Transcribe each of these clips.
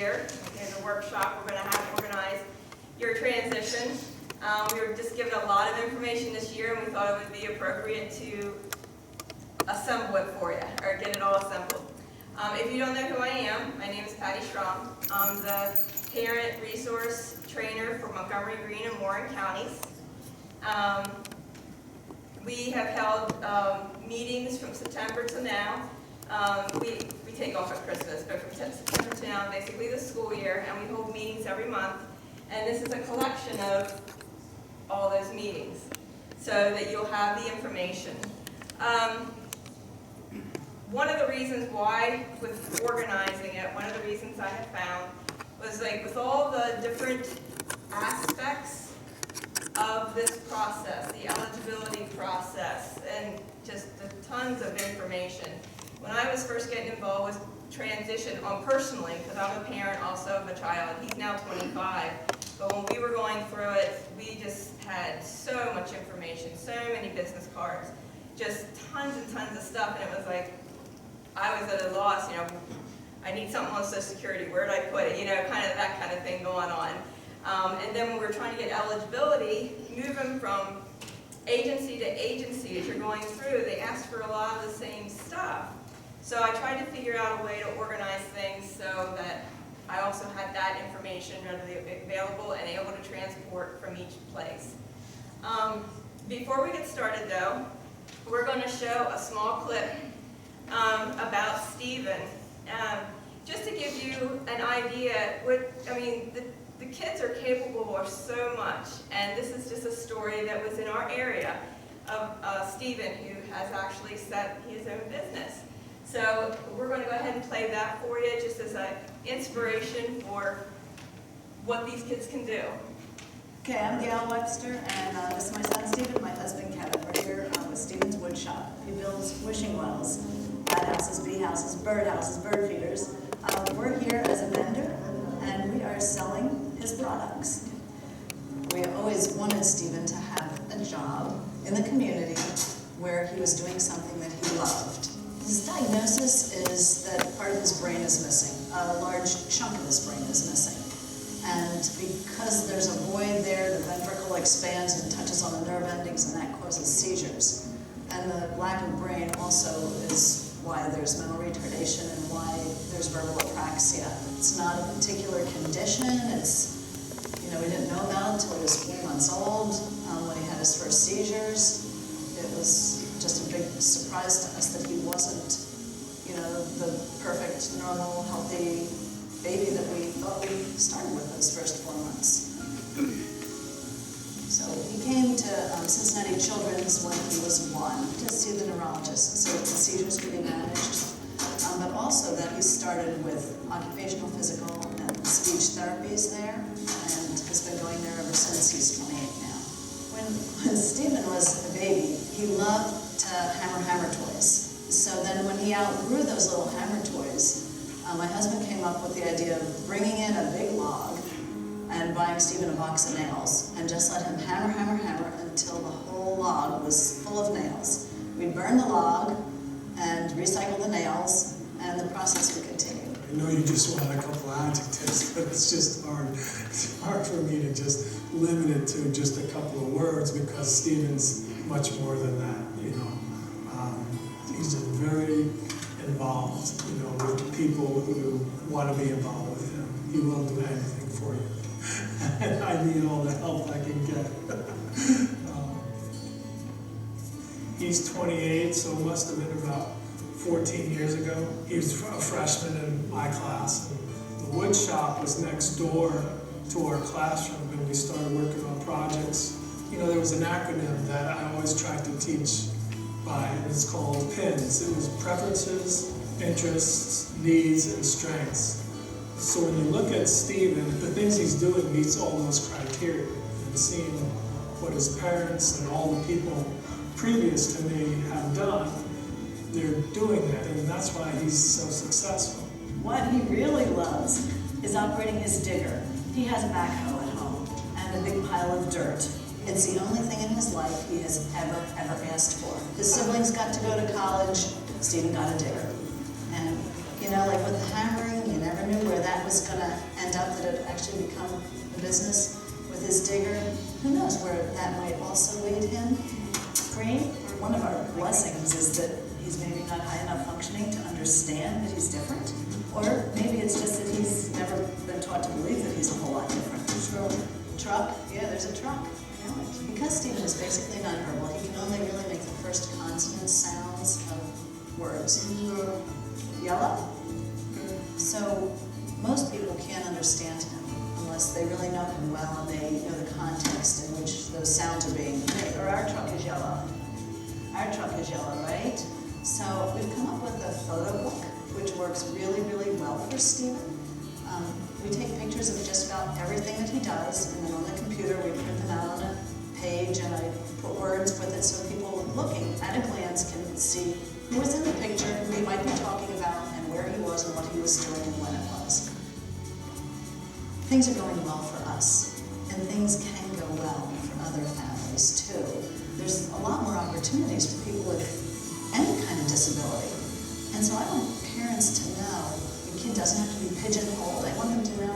year. In the workshop, we're going to have organized your transition. We were just given a lot of information this year, and we thought it would be appropriate to assemble it for you, or get it all assembled. If you don't know who I am, my name is Patty Schramm. I'm the Parent Resource Trainer for Montgomery, Greene, and Warren counties. We have held meetings from September to now. We take off at Christmas, but from September to now, basically the school year, and we hold meetings every month. And this is a collection of all those meetings, so that you'll have the information. One of the reasons why, with organizing it, one of the reasons I have found was like with all the different aspects of this process, the eligibility process, and just the tons of information. When I was first getting involved with transition personally, because I'm a parent also of a child, he's now 25, but when we were going through it, we just had so much information, so many business cards, just tons and tons of stuff, and it was like, I was at a loss, I need something on Social Security, where did I put it, kind of that kind of thing going on. And then when we were trying to get eligibility, moving from agency to agency as you're going through, they ask for a lot of the same stuff. So I tried to figure out a way to organize things so that I also had that information readily available and able to transport from each place. Before we get started though, we're going to show a small clip about Stephen. Just to give you an idea, the kids are capable of so much, and this is just a story that was in our area of Stephen, who has actually set his own business. So we're going to go ahead and play that for you just as an inspiration for what these kids can do. Okay, I'm Gail Webster, and this is my son Stephen, my husband Kevin. We're here with Stephen's Wood Shop. He builds wishing wells, bat houses, bee houses, bird feeders. We're here as a vendor, and we are selling his products. We always wanted Stephen to have a job in the community where he was doing something that he loved. His diagnosis is that part of his brain is missing. A large chunk of his brain is missing. And because there's a void there, the ventricle expands and touches on the nerve endings, and that causes seizures. And the lack of brain also is why there's mental retardation and why there's verbal apraxia. It's not a particular condition. It's, we didn't know about it until he was 4 months old. When he had his first seizures, it was just a big surprise to us that he wasn't, the perfect, normal, healthy baby that we thought we started with those first 4 months. So he came to Cincinnati Children's when he was 1 to see the neurologist so that the seizures could be managed, but also that he started with occupational, physical, and speech therapies there, and has been going there ever since. He's 28 now. When Stephen was a baby, he loved to hammer toys. So then when he outgrew those little hammer toys, my husband came up with the idea of bringing in a big log and buying Stephen a box of nails and just let him hammer until the whole log was full of nails. We'd burn the log and recycle the nails, and the process would continue. I know you just want a couple adjectives, but it's just hard. It's hard for me to just limit it to just a couple of words because Stephen's much more than that. He's just very involved, with people who want to be involved with him. He will do anything for you. And I need all the help I can get. He's 28, so it must have been about 14 years ago. He was a freshman in my class. And the wood shop was next door to our classroom, and we started working on projects. There was an acronym that I always tried to teach by. It was called PINS. It was preferences, interests, needs, and strengths. So when you look at Stephen, the things he's doing meets all those criteria. And seeing what his parents and all the people previous to me have done, they're doing that, and that's why he's so successful. What he really loves is operating his digger. He has a backhoe at home and a big pile of dirt. It's the only thing in his life he has ever asked for. His siblings got to go to college, Stephen got a digger. And, like with the hammering, you never knew where that was gonna end up, that it actually become a business with his digger. Who knows where that might also lead him? Great. One of our blessings is that he's maybe not high enough functioning to understand that he's different. Or maybe it's just that he's never been taught to believe that he's a whole lot different. Truck? Yeah, there's a truck. Because Stephen is basically nonverbal, he can only really make the first consonant sounds of words. Yellow? So most people can't understand him unless they really know him well and they know the context in which those sounds are being made. Or our truck is yellow. Our truck is yellow, right? So we've come up with a photo book which works really, really well for Stephen. We take pictures of just about everything that he does, and then on the computer we print them out on a page, and I put words with it so people looking at a glance can see who was in the picture, who he might be talking about, and where he was and what he was doing and when it was. Things are going well for us, and things can go well for other families too. There's a lot more opportunities for people with any kind of disability. And so I want parents to know the kid doesn't have to be pigeonholed. I want them to know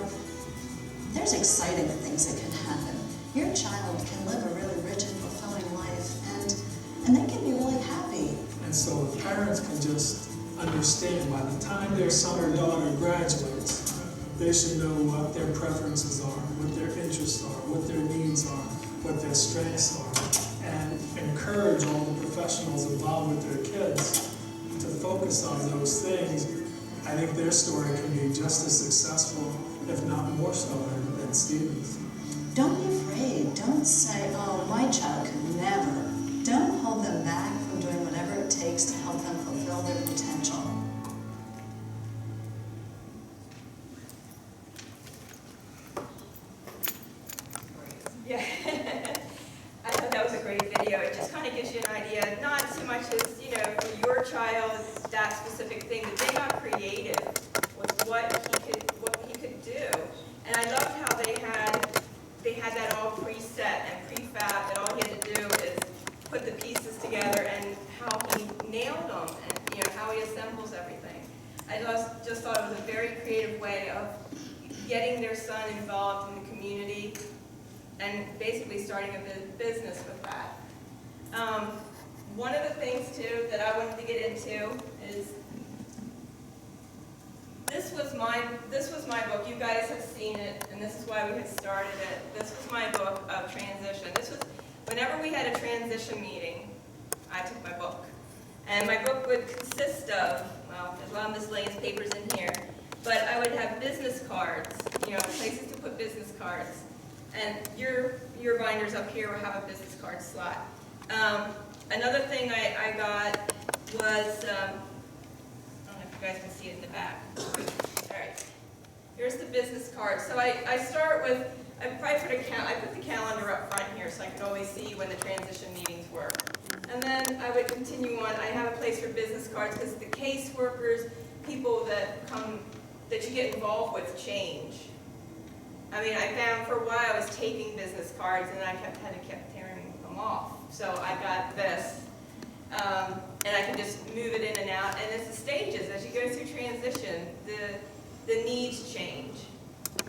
there's exciting things that can happen. Your child can live a really rich and fulfilling life, and they can be really happy. And so if parents can just understand by the time their son or daughter graduates, they should know what their preferences are, what their interests are, what their needs are, what their strengths are, and encourage all the professionals involved with their kids to focus on those things. I think their story can be just as successful, if not more so, than Stephen's. Don't be afraid. Don't say, oh, my child could never. Don't hold them back from doing whatever it takes to help them fulfill their potential. Yeah, I thought that was a great video. It just kind of gives you an idea, not so much as, you know, for your child, that specific thing, but they got creative with what he could do. And I loved how they had that all preset and prefab, that all he had to do is put the pieces together and how he nailed them and, you know, how he assembles everything. I just thought it was a very creative way of getting their son involved in the community and basically starting a business with that. One of the things too that I wanted to get into is this was my book. You guys have seen it, and this is why we had started it. This was my book of transition. This was whenever we had a transition meeting, I took my book, and my book would consist of, well, there's a lot of miscellaneous papers in here, but I would have business cards, you know, places to put business cards. And your binders up here will have a business card slot. Another thing I got was, I don't know if you guys can see it in the back. All right, here's the business card. So I start with, I put the calendar up front here so I could always see when the transition meetings were. And then I would continue on. I have a place for business cards because the caseworkers, people that come, that you get involved with, change. I mean, I found for a while I was taping business cards and I kept tearing them off. So I got this, and I can just move it in and out. And it's the stages as you go through transition. The needs change.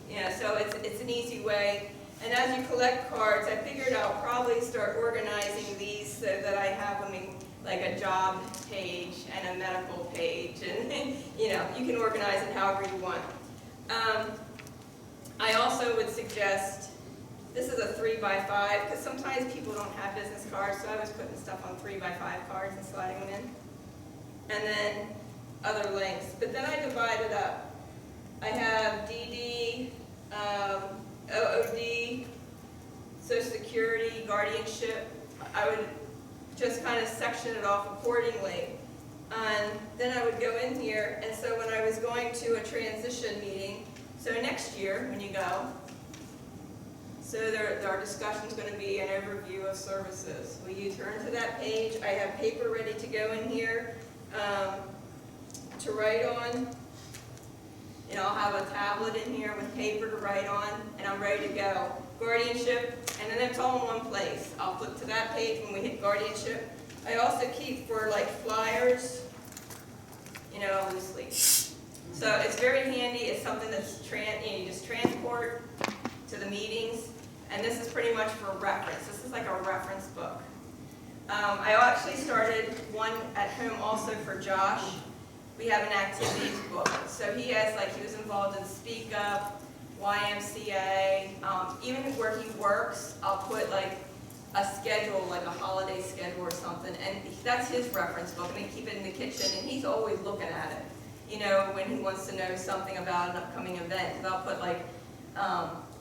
You know, so it's an easy way. And as you collect cards, I figured I'll probably start organizing these so that I have them in like a job page and a medical page, and you know, you can organize it however you want. I also would suggest, this is a 3x5, because sometimes people don't have business cards, so I was putting stuff on 3x5 cards and sliding them in. And then other links. But then I divide it up. I have DD, OOD, Social Security, guardianship. I would just kind of section it off accordingly. And then I would go in here, and so when I was going to a transition meeting, so next year, when you go, so our discussion is going to be an overview of services. Will you turn to that page? I have paper ready to go in here to write on. And I'll have a tablet in here with paper to write on, and I'm ready to go. Guardianship, and then it's all in one place. I'll flip to that page when we hit guardianship. I also keep for like flyers, you know, loosely. So it's very handy. It's something that's you just transport to the meetings, and this is pretty much for reference. This is like a reference book. I actually started one at home also for Josh. We have an activities book. So he was involved in Speak Up, YMCA, even where he works, I'll put like a schedule, like a holiday schedule or something, and that's his reference book, and I keep it in the kitchen, and he's always looking at it. You know, when he wants to know something about an upcoming event, and I'll put like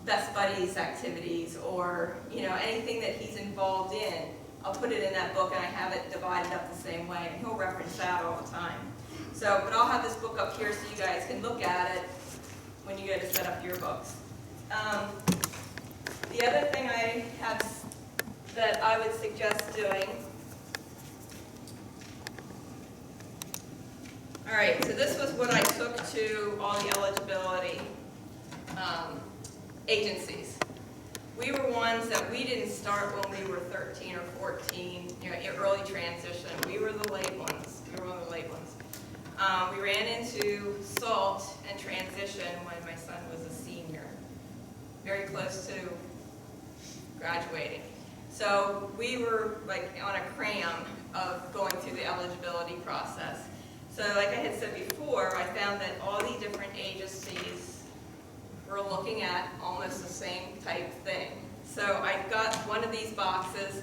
Best Buddies activities, or anything that he's involved in. I'll put it in that book, and I have it divided up the same way, and he'll reference that all the time. So, but I'll have this book up here so you guys can look at it when you go to set up your books. The other thing I have that I would suggest doing. All right, so this was what I took to all the eligibility agencies. We were ones that we didn't start when we were 13 or 14, early transition. We were the late ones. We were one of the late ones. We ran into S.A.L.T and transition when my son was a senior, very close to graduating. So we were like on a cram of going through the eligibility process. So like I had said before, I found that all the different agencies were looking at almost the same type thing. So I got one of these boxes,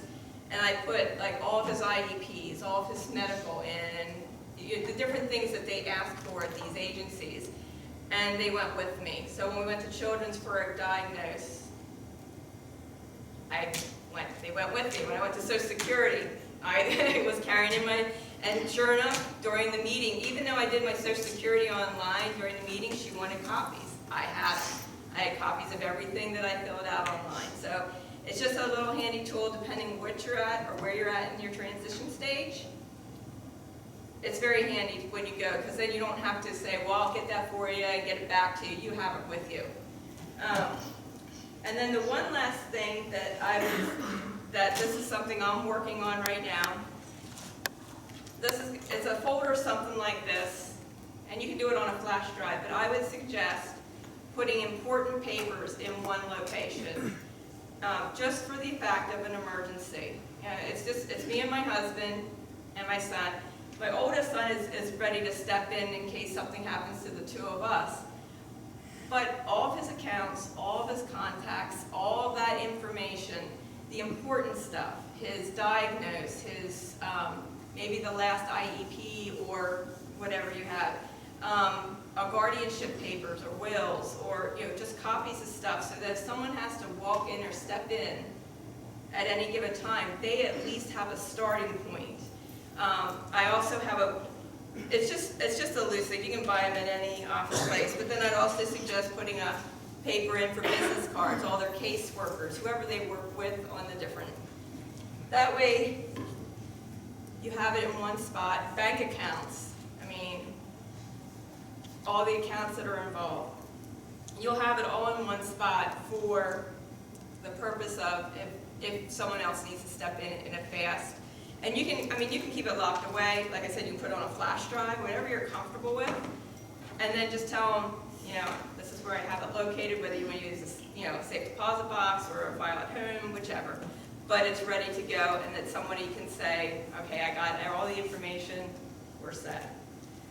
and I put like all of his IEPs, all of his medical in, and the different things that they asked for at these agencies, and they went with me. So when we went to Children's for a diagnose, they went with me. When I went to Social Security, I was carrying in my, and sure enough, during the meeting, even though I did my Social Security online during the meeting, she wanted copies. I had copies of everything that I filled out online. So it's just a little handy tool depending what you're at or where you're at in your transition stage. It's very handy when you go, because then you don't have to say, well, I'll get that for you and get it back to you. You have it with you. And then the one last thing that this is something I'm working on right now. It's a folder something like this, and you can do it on a flash drive, but I would suggest putting important papers in one location, just for the fact of an emergency. It's me and my husband and my son. My oldest son is ready to step in case something happens to the two of us. But all of his accounts, all of his contacts, all of that information, the important stuff, his diagnose, his maybe the last IEP or whatever you have, guardianship papers or wills, or just copies of stuff, so that if someone has to walk in or step in at any given time, they at least have a starting point. I also have it's just a loose leaf. You can buy them at any office place, but then I'd also suggest putting a paper in for business cards, all their caseworkers, whoever they work with on the different. That way, you have it in one spot. Bank accounts, all the accounts that are involved. You'll have it all in one spot for the purpose of if someone else needs to step in a fast. And you can keep it locked away. Like I said, you can put it on a flash drive, whatever you're comfortable with, and then just tell them, this is where I have it located, whether you want to use this, a safe deposit box or a file at home, whichever. But it's ready to go, and that somebody can say, okay, I got all the information, we're set.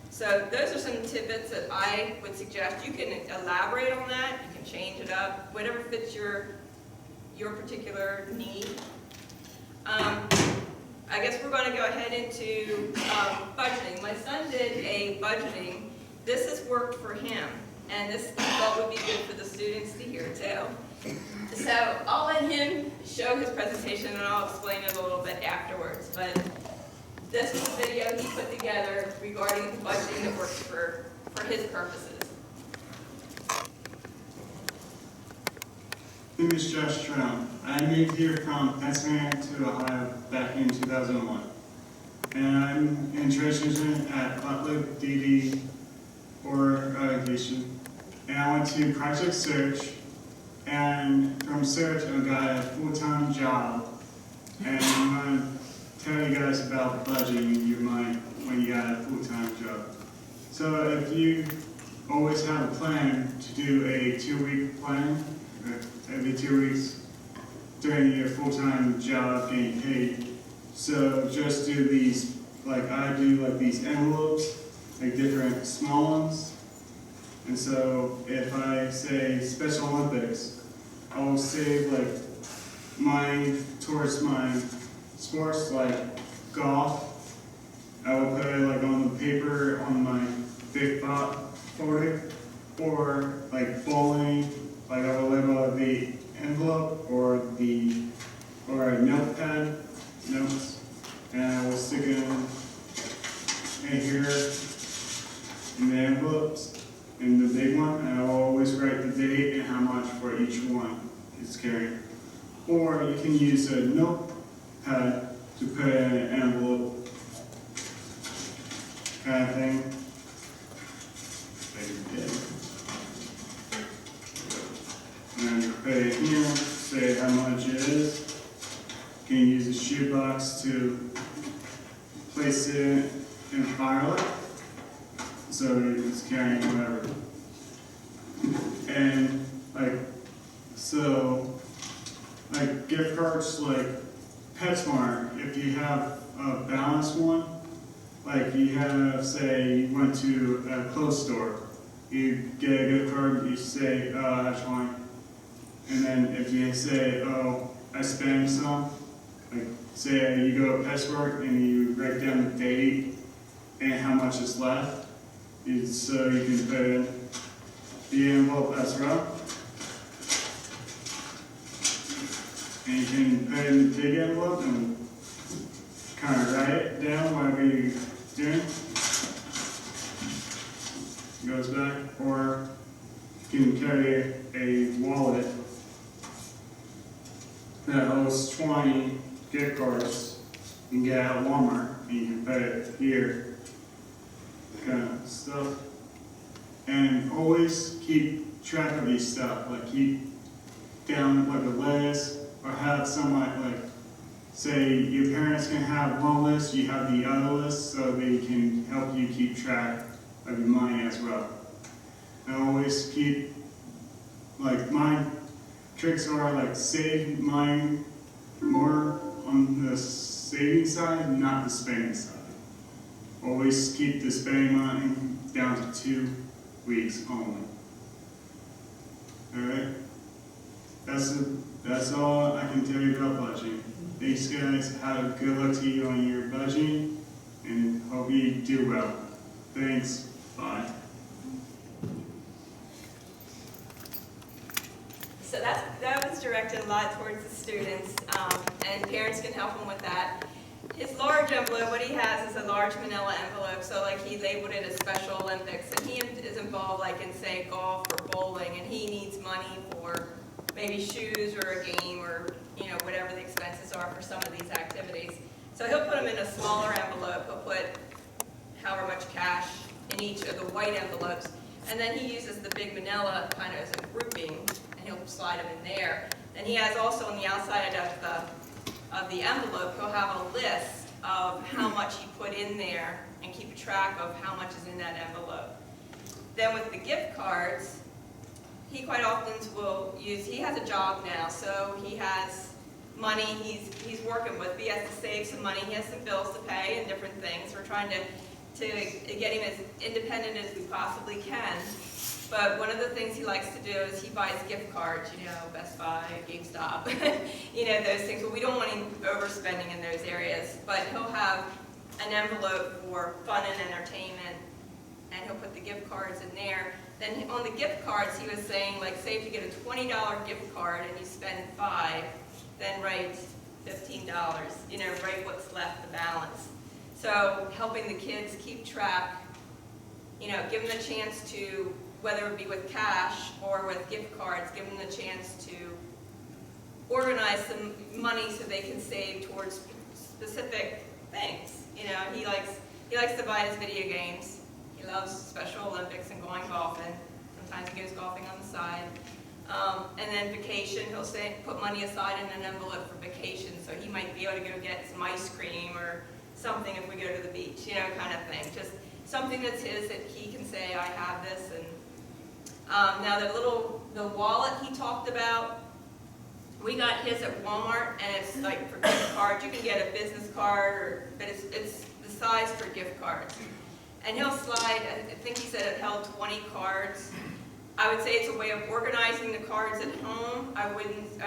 So those are some tidbits that I would suggest. You can elaborate on that, you can change it up, whatever fits your particular need. I guess we're going to go ahead into budgeting. My son did a budgeting. This has worked for him, and this I thought would be good for the students to hear too. So I'll let him show his presentation, and I'll explain it a little bit afterwards. But this is a video he put together regarding the budgeting that works for his purposes. My name is Josh Trout. I moved here from Pennsylvania to Ohio back in 2001. And I'm in transition at Butler DD for education. And I went to Project Search, and from Search I got a full-time job. And I'm going to tell you guys about budgeting your money when you got a full-time job. So if you always have a plan to do a 2-week plan, every 2 weeks during your full-time job getting paid. So just do these, like I do like these envelopes, like different small ones. And so if I say Special Olympics, I will save like money towards my sports, like golf. I will put it like on the paper on my big folder, or like bowling, like I will label the envelope or a notepad, notes, and I will stick it in here in the envelopes, in the big one, and I will always write the date and how much for each one it's carrying. Or you can use a notepad to put in an envelope kind of thing. Like you did. And then put it here, say how much it is. You can use a shoebox to place it in a firelight, so it's carrying whatever. And like gift cards, like PetSmart, if you have a balanced one, like you have, say, you went to a clothes store, you get a gift card, you say, oh, that's fine. And then if you say, oh, I spent some, like say you go to PetSmart and you write down the date and how much is left, so you can put in the envelope as well. And you can put in the big envelope and kind of write it down, whatever you're doing. It goes back, or you can carry a wallet that holds 20 gift cards you can get at Walmart, and you can put it here, kind of stuff. And always keep track of these stuff, like keep down like a list, or have someone like, say your parents can have one list, you have the other list, so they can help you keep track of your money as well. And always keep, like my tricks are like save money more on the saving side, not the spending side. Always keep the spending money down to 2 weeks only. Alright? That's all I can tell you about budgeting. Thanks guys, have good luck to you on your budgeting, and hope you do well. Thanks, bye. So that was directed a lot towards the students, and parents can help them with that. His large envelope, what he has is a large manila envelope, so like he labeled it as Special Olympics, and he is involved like in say golf or bowling, and he needs money for maybe shoes or a game or whatever the expenses are for some of these activities. So he'll put them in a smaller envelope, he'll put however much cash in each of the white envelopes, and then he uses the big manila kind of as a grouping, and he'll slide them in there. And he has also on the outside of the envelope, he'll have a list of how much he put in there and keep track of how much is in that envelope. Then with the gift cards, he quite often will use, he has a job now, so he has money he's working with, but he has to save some money, he has some bills to pay and different things. We're trying to get him as independent as we possibly can. But one of the things he likes to do is he buys gift cards, Best Buy, GameStop, those things. But we don't want him overspending in those areas. But he'll have an envelope for fun and entertainment, and he'll put the gift cards in there. Then on the gift cards, he was saying, like, say if you get a $20 gift card and you spend $5, then write $15, write what's left, the balance. So helping the kids keep track, give them a chance to, whether it be with cash or with gift cards, give them the chance to organize some money so they can save towards specific things. He likes to buy his video games. He loves Special Olympics and going golfing. Sometimes he goes golfing on the side. And then vacation, he'll put money aside in an envelope for vacation, so he might be able to go get some ice cream or something if we go to the beach, kind of thing. Just something that's his that he can say, I have this, and Now the wallet he talked about, we got his at Walmart, and it's like for gift cards. You can get a business card, but it's the size for gift cards. And he'll slide, I think he said it held 20 cards. I would say it's a way of organizing the cards at home. I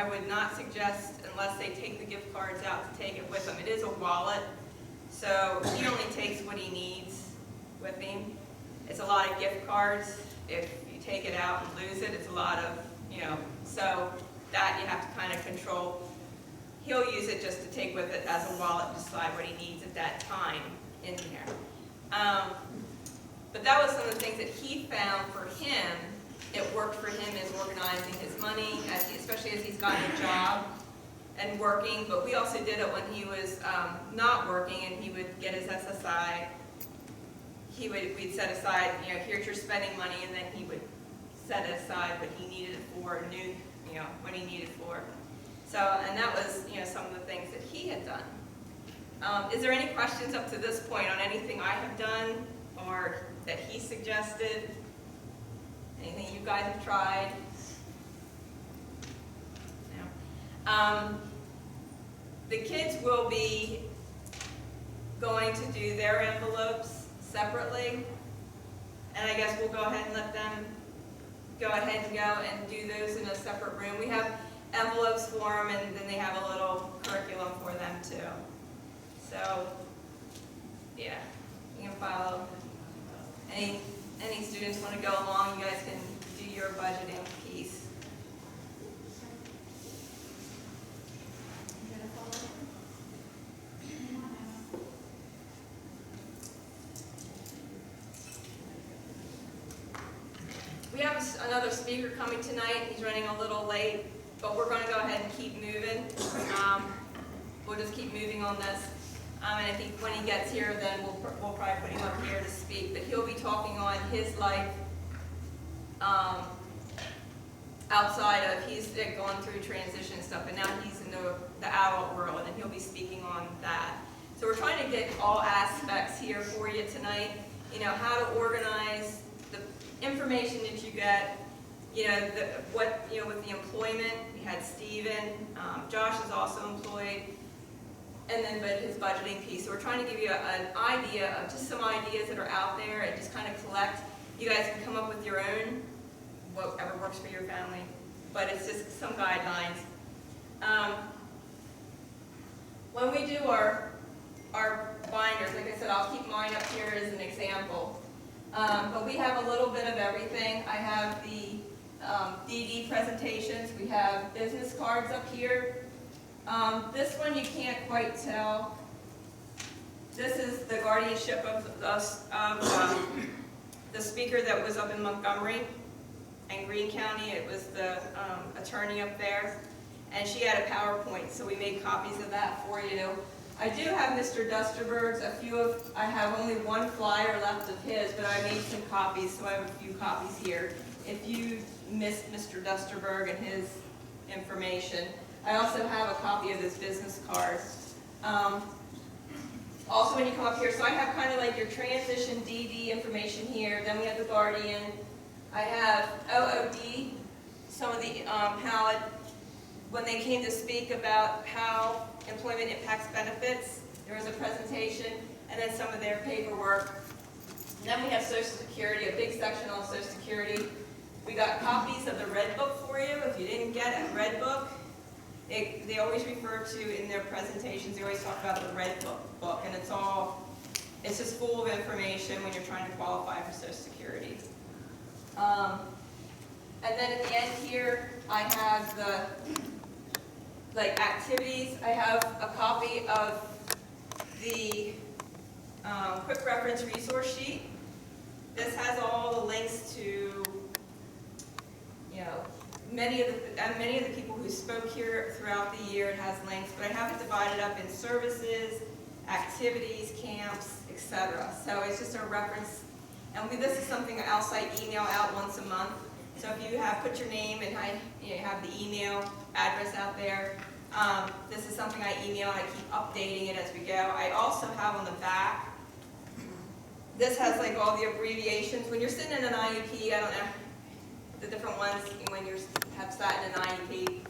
would not suggest, unless they take the gift cards out, to take it with them. It is a wallet, so he only takes what he needs with him. It's a lot of gift cards. If you take it out and lose it, it's a lot of, so that you have to kind of control. He'll use it just to take with it as a wallet and decide what he needs at that time in there. But that was some of the things that he found for him. It worked for him as organizing his money, especially as he's gotten a job and working. But we also did it when he was not working, and he would get his SSI. We'd set aside, here's your spending money, and then he would set aside what he needed it for, knew, what he needed for. So, and that was, some of the things that he had done. Is there any questions up to this point on anything I have done or that he suggested? Anything you guys have tried? No. The kids will be going to do their envelopes separately, and I guess we'll go ahead and let them go ahead and go and do those in a separate room. We have envelopes for them, and then they have a little curriculum for them too. So, yeah, you can follow. Any students want to go along, you guys can do your budgeting piece. We have another speaker coming tonight. He's running a little late, but we're going to go ahead and keep moving. We'll just keep moving on this. And I think when he gets here, then we'll probably put him up here to speak. But he'll be talking on his life outside of, he's gone through transition stuff, and now he's in the adult world, and he'll be speaking on that. So we're trying to get all aspects here for you tonight. How to organize the information that you get. With the employment, we had Steven. Josh is also employed. And then his budgeting piece. So we're trying to give you an idea of just some ideas that are out there and just kind of collect. You guys can come up with your own, whatever works for your family, but it's just some guidelines. When we do our binders, like I said, I'll keep mine up here as an example. But we have a little bit of everything. I have the DD presentations. We have business cards up here. This one you can't quite tell. This is the guardianship of the speaker that was up in Montgomery and Greene County. It was the attorney up there, and she had a PowerPoint, so we made copies of that for you. I do have Mr. Dusterberg's. I have only one flyer left of his, but I made some copies, so I have a few copies here. If you missed Mr. Dusterberg and his information. I also have a copy of this business card. Also when you come up here, so I have kind of like your transition DD information here, then we have the guardian. I have OOD, some of the, when they came to speak about how employment impacts benefits, there was a presentation, and then some of their paperwork. And then we have Social Security, a big section on Social Security. We got copies of the Red Book for you, if you didn't get a Red Book. They always refer to, in their presentations, they always talk about the Red Book, and it's just full of information when you're trying to qualify for Social Security. And then at the end here, I have the activities. I have a copy of the quick reference resource sheet. This has all the links to, many of the people who spoke here throughout the year. It has links, but I have it divided up in services, activities, camps, etc. So it's just a reference, and this is something else I email out once a month. So if you have put your name and I have the email address out there, this is something I email and I keep updating it as we go. I also have on the back, this has like all the abbreviations. When you're sitting in an IEP, I don't know, the different ones, when you have sat in an IEP,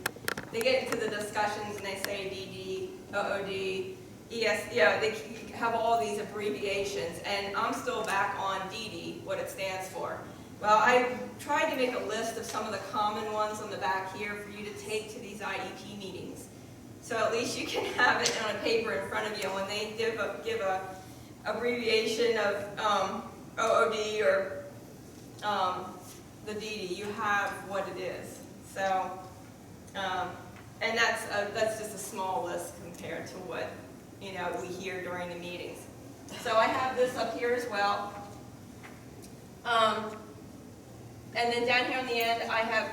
they get into the discussions and they say DD, OOD, ES, they have all these abbreviations, and I'm still back on DD, what it stands for. Well, I tried to make a list of some of the common ones on the back here for you to take to these IEP meetings. So at least you can have it on a paper in front of you when they give a abbreviation of OOD or the DD, you have what it is. So, and that's just a small list compared to what we hear during the meetings. So I have this up here as well. And then down here on the end, I have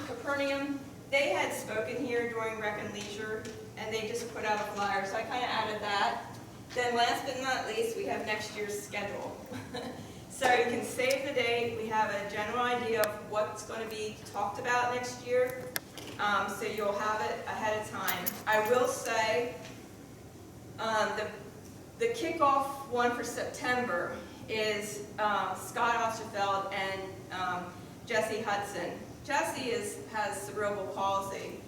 Capernaum. They had spoken here during Rec and Leisure, and they just put out a flyer, so I kind of added that. Then last but not least, we have next year's schedule. So you can save the date. We have a general idea of what's going to be talked about next year, so you'll have it ahead of time. I will say the kickoff one for September is Scott Osterfeld and Jessie Hudson. Jessie has cerebral palsy,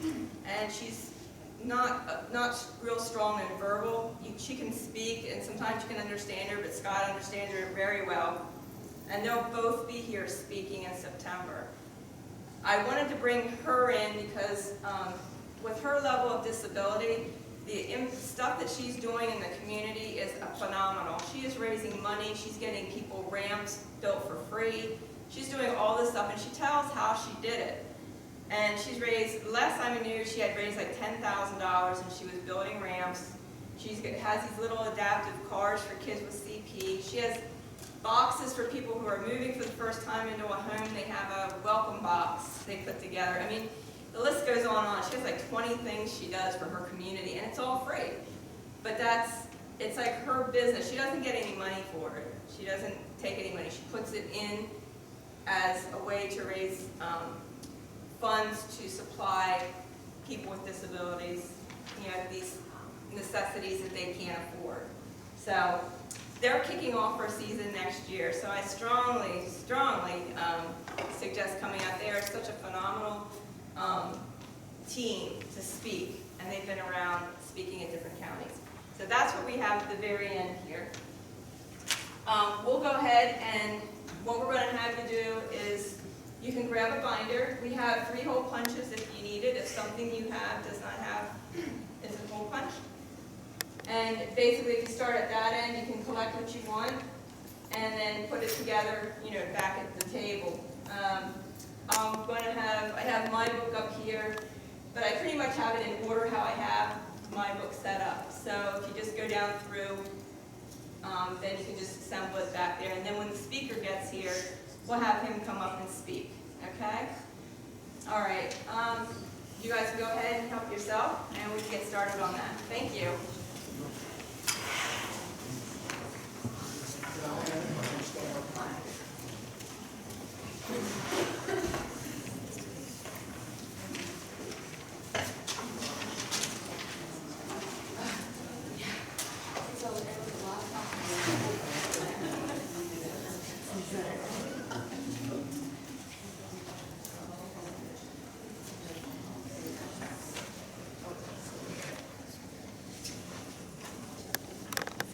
and she's not real strong in verbal. She can speak, and sometimes you can understand her, but Scott understands her very well. And they'll both be here speaking in September. I wanted to bring her in because with her level of disability, the stuff that she's doing in the community is phenomenal. She is raising money. She's getting people ramps built for free. She's doing all this stuff, and she tells how she did it. And she's raised, last time I knew, she had raised like $10,000, and she was building ramps. She has these little adaptive cars for kids with CP. She has boxes for people who are moving for the first time into a home. They have a welcome box they put together. I mean, the list goes on and on. She has like 20 things she does for her community, and it's all free. But it's like her business. She doesn't get any money for it. She doesn't take any money. She puts it in as a way to raise funds to supply people with disabilities, these necessities that they can't afford. So they're kicking off our season next year. So I strongly suggest coming out. They are such a phenomenal team to speak, and they've been around speaking in different counties. So that's what we have at the very end here. We'll go ahead, and what we're going to have you do is you can grab a binder. We have 3-hole punches if you need it, if something you have does not have is a hole punch. And basically, if you start at that end, you can collect what you want and then put it together, back at the table. I have my book up here, but I pretty much have it in order how I have my book set up. So if you just go down through, then you can just assemble it back there. And then when the speaker gets here, we'll have him come up and speak, okay? All right, you guys can go ahead and help yourself, and we can get started on that. Thank you.